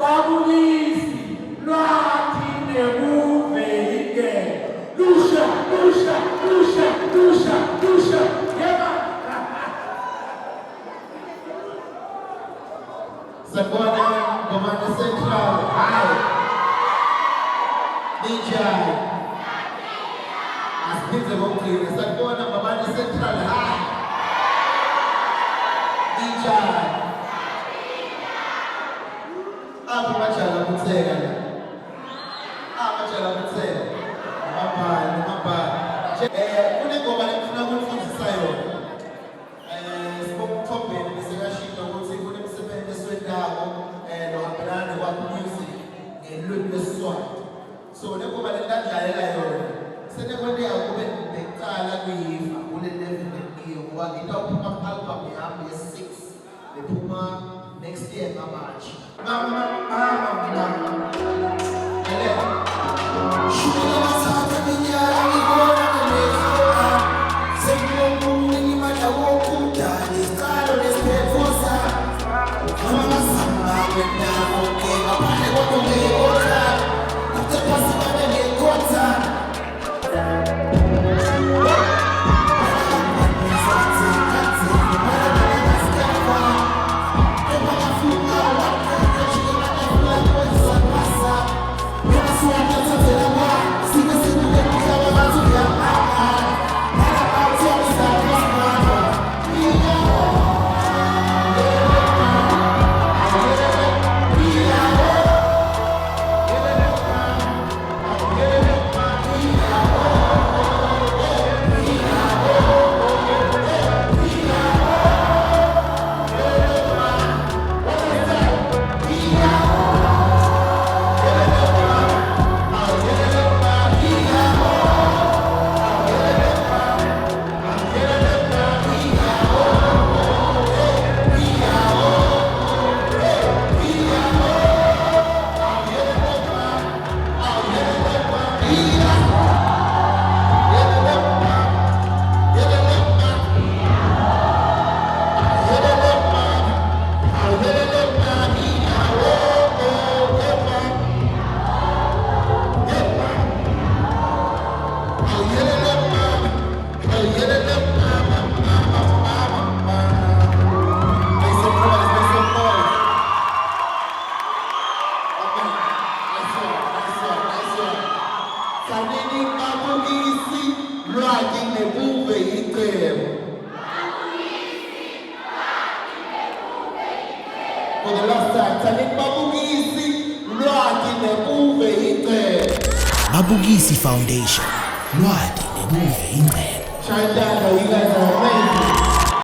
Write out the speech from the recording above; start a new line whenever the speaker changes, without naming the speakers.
Babulisi, Lati Nemuve Ige, Lusha, Yema.
Sagwana, Gomani Central, hi. DJ. Aspinze Mokri, Sagwana, Gomani Central, hi. DJ. Machala Mutsega. Machala Mutsega. Mapa. Kune ngoma lekufuna ukufundisa yona. Sibokuthombeni bese kashilo ukuthi kunemsebenzi eswendawo nohambelana kwa-music ngelwimi lwesiswati. So le ngoma lendadlalela yona. Senekwendeka kube bekucala kuyiva kule level engiyo ngoba ngitawuphuma ku-album yami ye-6 lephuma next year ngaMarch. Mama. For the last time, Tanik Babugisi, Lwati Nebuve Ite.
Babugisi Foundation, Lwati Nebuve Ite.
Shine down, you guys are amazing.